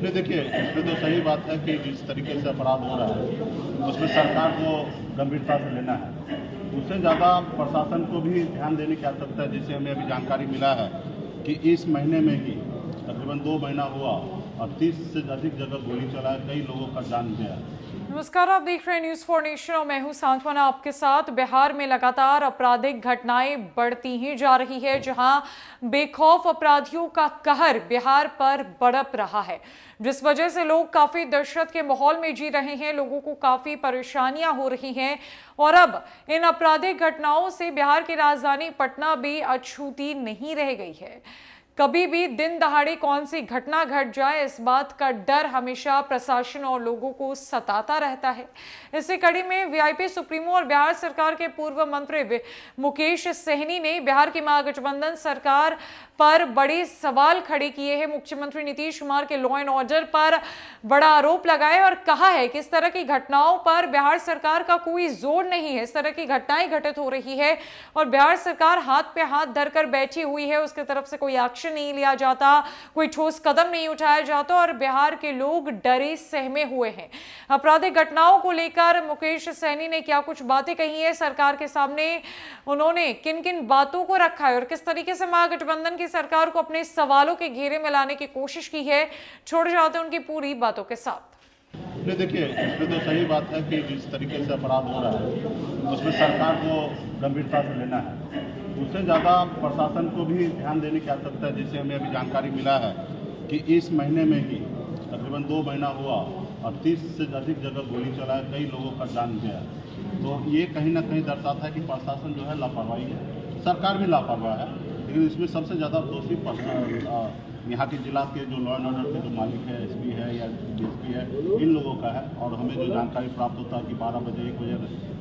नहीं, देखिए, इसमें तो सही बात है कि जिस तरीके से अपराध हो रहा है उसमें सरकार को गंभीरता से लेना है। उससे ज़्यादा प्रशासन को भी ध्यान देने की आवश्यकता है। जैसे हमें अभी जानकारी मिला है कि इस महीने में ही तकरीबन 2 महीना हुआ और 30 से अधिक जगह गोली चला है, कई लोगों का जान गया है। नमस्कार, आप देख रहे हैं न्यूज़ फॉर नेशन और मैं हूं सांत्वना आपके साथ। बिहार में लगातार आपराधिक घटनाएं बढ़ती ही जा रही है, जहां बेखौफ अपराधियों का कहर बिहार पर बरप रहा है, जिस वजह से लोग काफी दहशत के माहौल में जी रहे हैं। लोगों को काफी परेशानियां हो रही हैं और अब इन आपराधिक घटनाओं से बिहार की राजधानी पटना भी अछूती नहीं रह गई है। कभी भी दिन दहाड़े कौन सी घटना घट जाए, इस बात का डर हमेशा प्रशासन और लोगों को सताता रहता है। इसी कड़ी में वीआईपी सुप्रीमो और बिहार सरकार के पूर्व मंत्री मुकेश सहनी ने बिहार की महागठबंधन सरकार पर बड़े सवाल खड़े किए हैं। मुख्यमंत्री नीतीश कुमार के लॉ एंड ऑर्डर पर बड़ा आरोप लगाए और कहा है कि इस तरह की घटनाओं पर बिहार सरकार का कोई जोर नहीं है। इस तरह की घटनाएं घटित हो रही है और बिहार सरकार हाथ पे हाथ धरकर बैठी हुई है। उसके तरफ से कोई एक्शन नहीं लिया जाता, कोई ठोस कदम नहीं उठाया जाता और बिहार के लोग डरे सहमे हुए हैं। आपराधिक घटनाओं को लेकर मुकेश सहनी ने क्या कुछ बातें कही है सरकार के सामने, उन्होंने किन किन बातों को रखा है और किस तरीके से महागठबंधन की सरकार को अपने सवालों के घेरे में लाने की कोशिश की है, छोड़ जाते हैं उनकी पूरी बातों के साथ। नहीं, देखिए, इसमें तो सही बात है कि जिस तरीके से अपराध हो रहा है उसमें सरकार को गंभीरता से लेना है। उससे ज़्यादा प्रशासन को भी ध्यान देने की आवश्यकता है। जैसे हमें अभी जानकारी मिला है कि इस महीने में ही तकरीबन 2 महीना हुआ और 30 से अधिक जगह गोली चला है, कई लोगों का जान गया है। तो ये कहीं ना कहीं दर्शाता है कि प्रशासन जो है लापरवाही है, सरकार भी लापरवाह है। लेकिन इसमें सबसे ज़्यादा दोषी यहाँ के जिला के जो लॉ एंड ऑर्डर के जो मालिक है, एसपी है या डीएसपी है, इन लोगों का है। और हमें जो जानकारी प्राप्त होता है कि 12 बजे 1 बजे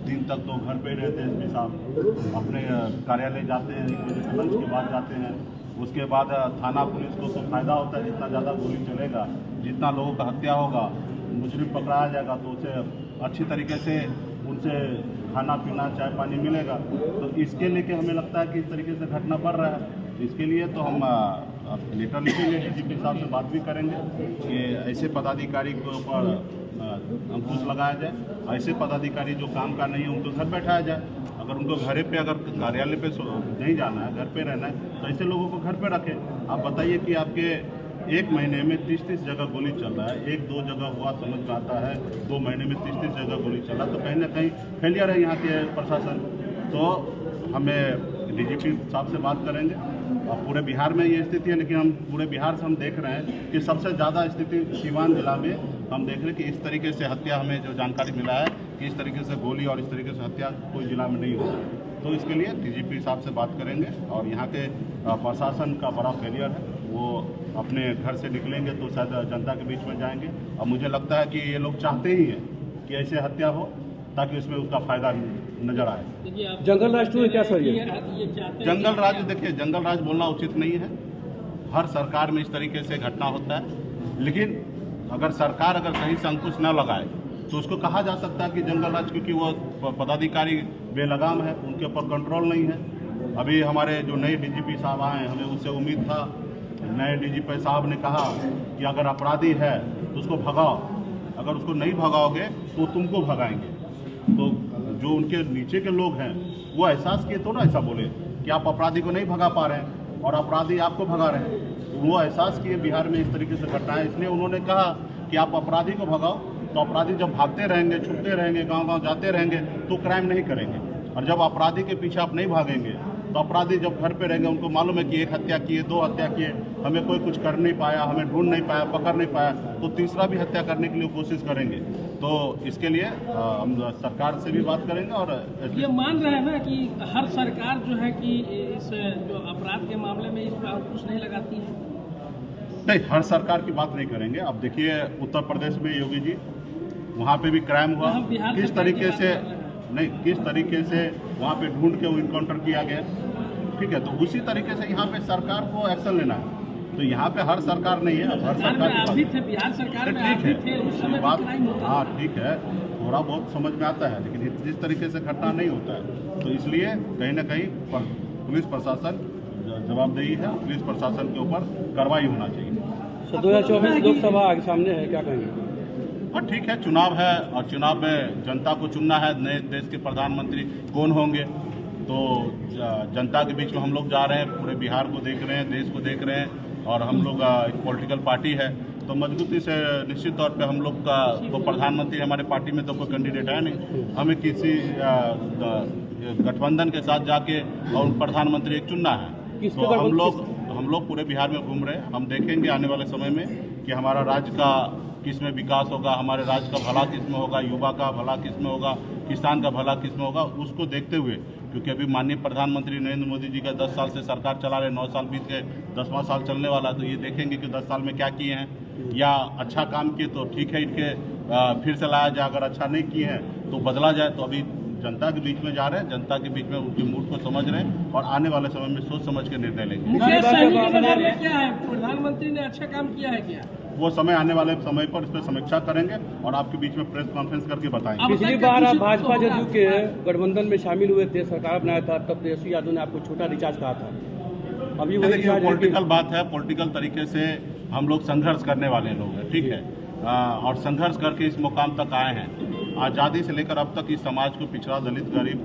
दिन तक तो घर पे ही रहते हैं एसपी साहब, अपने कार्यालय जाते हैं, 1 बजे से लंच के बाद जाते हैं। उसके बाद थाना पुलिस को तो फायदा होता है, जितना ज़्यादा गोली चलेगा, जितना लोगों का हत्या होगा, मुजरिम पकड़ाया जाएगा तो उसे अच्छी तरीके से उनसे खाना पीना चाय पानी मिलेगा। तो इसके लेके हमें लगता है कि इस तरीके से घटना बढ़ रहा है। इसके लिए तो हम लेटर लिखेंगे, डीजीपी साहब से बात भी करेंगे कि ऐसे पदाधिकारी के ऊपर अंकुश लगाया जाए। ऐसे पदाधिकारी जो काम का नहीं है उनको घर बैठाया जाए। अगर उनको घर पे, अगर कार्यालय पे नहीं जाना है, घर पे रहना है, तो ऐसे लोगों को घर पे रखें। आप बताइए कि आपके 1 महीने में 30 जगह गोली चल रहा है, 1-2 जगह हुआ समझ में आता है, 2 महीने में 30 जगह गोली चला, तो कहीं ना कहीं फेलियर है यहाँ के प्रशासन। तो हमें डीजीपी साहब से बात करेंगे। और पूरे बिहार में ये स्थिति है, लेकिन हम पूरे बिहार से हम देख रहे हैं कि सबसे ज़्यादा स्थिति सीवान जिला में हम देख रहे हैं कि इस तरीके से हत्या, हमें जो जानकारी मिला है कि इस तरीके से गोली और इस तरीके से हत्या कोई जिला में नहीं हुआ। तो इसके लिए डीजीपी साहब से बात करेंगे और यहाँ के प्रशासन का बड़ा फेलियर है। वो अपने घर से निकलेंगे तो शायद जनता के बीच में जाएंगे। और मुझे लगता है कि ये लोग चाहते ही हैं कि ऐसे हत्या हो ताकि उसमें उसका फायदा नजर आए। जंगल राज टू क्या सर? जंगल राज, देखिए, जंगल राज बोलना उचित नहीं है। हर सरकार में इस तरीके से घटना होता है, लेकिन अगर सरकार सही से अंकुश न लगाए तो उसको कहा जा सकता है कि जंगल राज, क्योंकि वो पदाधिकारी बेलगाम है, उनके ऊपर कंट्रोल नहीं है। अभी हमारे जो नए डीजीपी साहब आए, हमें उससे उम्मीद था, नए डीजीपी साहब ने कहा कि अगर अपराधी है तो उसको भगाओ, अगर उसको नहीं भगाओगे तो तुमको भगाएंगे। तो जो उनके नीचे के लोग हैं वो एहसास किए तो ना ऐसा बोले कि आप अपराधी को नहीं भगा पा रहे हैं और अपराधी आपको भगा रहे हैं। वो एहसास किए बिहार में इस तरीके से घटनाएं, इसलिए उन्होंने कहा कि आप अपराधी को भगाओ। तो अपराधी जब भागते रहेंगे, छुपते रहेंगे, गांव-गांव जाते रहेंगे तो क्राइम नहीं करेंगे। और जब अपराधी के पीछे आप नहीं भागेंगे तो अपराधी जब घर पे रहेंगे, उनको मालूम है कि 1 हत्या किए, 2 हत्या किए, हमें कोई कुछ कर नहीं पाया, हमें ढूंढ नहीं पाया, पकड़ नहीं पाया, तो तीसरा भी हत्या करने के लिए कोशिश करेंगे। तो इसके लिए हम सरकार से भी बात करेंगे। और ये मान रहे हैं ना कि हर सरकार जो है कि इस जो अपराध के मामले में इस पर अंकुश नहीं लगाती है। नहीं, हर सरकार की बात नहीं करेंगे। अब देखिए, उत्तर प्रदेश में योगी जी, वहाँ पे भी क्राइम हुआ, किस तरीके से नहीं, किस तरीके से वहाँ पे ढूंढ के वो इनकाउंटर किया गया, ठीक है। तो उसी तरीके से यहाँ पे सरकार को एक्शन लेना है। तो यहाँ पे हर सरकार नहीं है, हर सरकार बिहार सरकार में आप भी थे उस समय बात, हाँ ठीक है, थोड़ा बहुत समझ में आता है, लेकिन जिस तरीके से घटना नहीं होता है। तो इसलिए कहीं ना कहीं पुलिस प्रशासन जवाबदेही है, पुलिस प्रशासन के ऊपर कार्रवाई होना चाहिए। 2024 लोकसभा आगे सामने है, क्या कहेंगे? और ठीक है, चुनाव है और चुनाव में जनता को चुनना है नए देश के प्रधानमंत्री कौन होंगे। तो जनता के बीच में हम लोग जा रहे हैं, पूरे बिहार को देख रहे हैं, देश को देख रहे हैं और हम लोग एक पॉलिटिकल पार्टी है तो मजबूती से निश्चित तौर पे हम लोग का तो प्रधानमंत्री हमारे पार्टी में तो कोई कैंडिडेट है नहीं, हमें किसी गठबंधन के साथ जाके और प्रधानमंत्री एक चुनना है। तो हम लोग पूरे बिहार में घूम रहे हैं, हम देखेंगे आने वाले समय में कि हमारा राज्य का किस में विकास होगा, हमारे राज्य का भला किस में होगा, युवा का भला किस में होगा, किसान का भला किस में होगा, उसको देखते हुए क्योंकि अभी माननीय प्रधानमंत्री नरेंद्र मोदी जी का 10 साल से सरकार चला रहे, 9 साल बीत गए, 10वां साल चलने वाला, तो ये देखेंगे कि 10 साल में क्या किए हैं या अच्छा काम किए तो ठीक है इनके फिर से लाया जाए, अगर अच्छा नहीं किए हैं तो बदला जाए। तो अभी जनता के बीच में जा रहे हैं, जनता के बीच में उनके मूड को समझ रहे हैं और आने वाले समय में सोच समझ के निर्णय लेंगे। क्या है, प्रधानमंत्री ने अच्छा काम किया है क्या? वो समय आने वाले समय पर इस पर समीक्षा करेंगे और आपके बीच में प्रेस कॉन्फ्रेंस करके बताएंगे। पिछली बार आप भाजपा जदयू के गठबंधन में शामिल हुए थे, सरकार बनाया था, तब तेजस्वी यादव ने आपको छोटा रिचार्ज कहा था। अभी वही देखिए पॉलिटिकल बात है, पॉलिटिकल तरीके से हम लोग संघर्ष करने वाले लोग हैं, ठीक है, और संघर्ष करके इस मुकाम तक आए हैं। आज़ादी से लेकर अब तक इस समाज को, पिछड़ा, दलित, गरीब,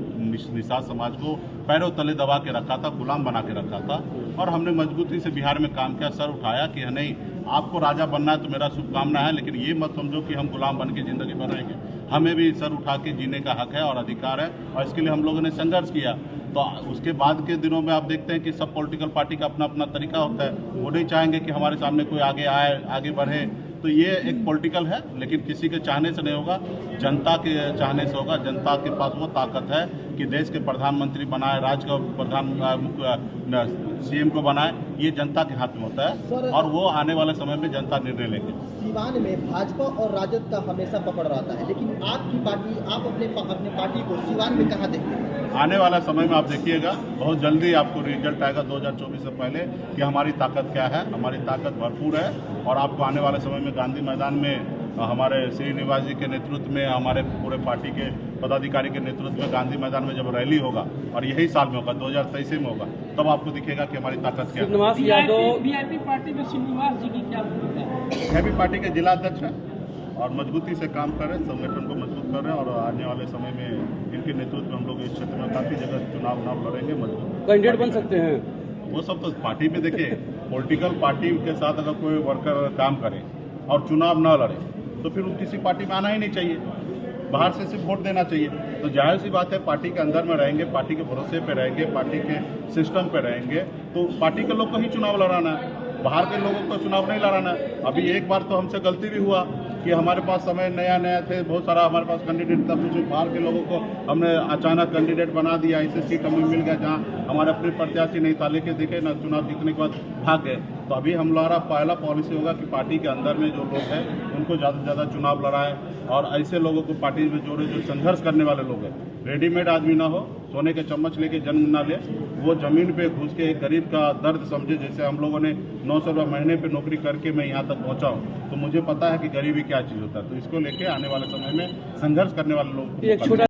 निषाद समाज को पैरों तले दबा के रखा था, गुलाम बना के रखा था और हमने मजबूती से बिहार में काम किया, सर उठाया कि नहीं आपको राजा बनना है तो मेरा शुभकामना है, लेकिन ये मत समझो कि हम गुलाम बन के ज़िंदगी बनाएंगे, हमें भी सर उठा के जीने का हक है और अधिकार है और इसके लिए हम लोगों ने संघर्ष किया। तो उसके बाद के दिनों में आप देखते हैं कि सब पॉलिटिकल पार्टी का अपना अपना तरीका होता है, वो नहीं चाहेंगे कि हमारे सामने कोई आगे आए, आगे बढ़े। तो ये एक पॉलिटिकल है, लेकिन किसी के चाहने से नहीं होगा, जनता के चाहने से होगा। जनता के पास वो ताकत है कि देश के प्रधानमंत्री बनाए, राज्य का सीएम को बनाए, ये जनता के हाथ में होता है और वो आने वाले समय में जनता निर्णय लेंगे। सीवान में भाजपा और राजद का हमेशा पकड़ रहता है, लेकिन आपकी पार्टी, आप अपने पार्टी को सीवान में कहाँ देखते हैं? आने वाला समय में आप देखिएगा, बहुत जल्दी आपको रिजल्ट आएगा 2024 से पहले कि हमारी ताकत क्या है। हमारी ताकत भरपूर है और आपको आने वाले समय में गांधी मैदान में हमारे श्रीनिवास जी के नेतृत्व में, हमारे पूरे पार्टी के पदाधिकारी के नेतृत्व में गांधी मैदान में जब रैली होगा और यही साल में होगा, 2023 में होगा, तब आपको दिखेगा कि हमारी ताकत क्या है। वीआईपी पार्टी में श्रीनिवास जी की क्या भूमिका है? वीआईपी पार्टी के जिला अध्यक्ष है और मजबूती से काम कर रहे हैं, संगठन को मजबूत कर रहे हैं और आने वाले समय में इनके नेतृत्व में हम लोग इस क्षेत्र में काफ़ी जगह चुनाव लड़ेंगे। मजबूत कैंडिडेट बन सकते हैं, वो सब तो पार्टी में देखिए, पॉलिटिकल पार्टी के साथ अगर कोई वर्कर काम करे और चुनाव न लड़े तो फिर किसी पार्टी में आना ही नहीं चाहिए, बाहर से सिर्फ वोट देना चाहिए। तो जाहिर सी बात है, पार्टी के अंदर में रहेंगे, पार्टी के भरोसे पे रहेंगे, पार्टी के सिस्टम पे रहेंगे, तो पार्टी के लोग को ही चुनाव लड़ाना है, बाहर के लोगों को चुनाव नहीं लड़ाना है। अभी एक बार तो हमसे गलती भी हुआ कि हमारे पास समय नया थे, बहुत सारा हमारे पास कैंडिडेट था, कुछ बाहर के लोगों को हमने अचानक कैंडिडेट बना दिया, ऐसे सीट हमें मिल गया जहाँ हमारे अपने प्रत्याशी नहीं था, लेके देखे ना चुनाव जीतने के बाद भाग गए। तो अभी हमारा पहला पॉलिसी होगा कि पार्टी के अंदर में जो लोग हैं उनको ज़्यादा से ज़्यादा चुनाव लड़ाएं और ऐसे लोगों को पार्टी में जोड़े जो संघर्ष करने वाले लोग हैं। रेडीमेड आदमी ना हो, सोने के चम्मच लेके जन्म ना ले, वो ज़मीन पे घुस के एक गरीब का दर्द समझे। जैसे हम लोगों ने 900 रुपये महीने पे नौकरी करके मैं यहाँ तक पहुँचा हूँ, तो मुझे पता है कि गरीबी क्या चीज़ होता है। तो इसको लेके आने वाले समय में संघर्ष करने वाले लोग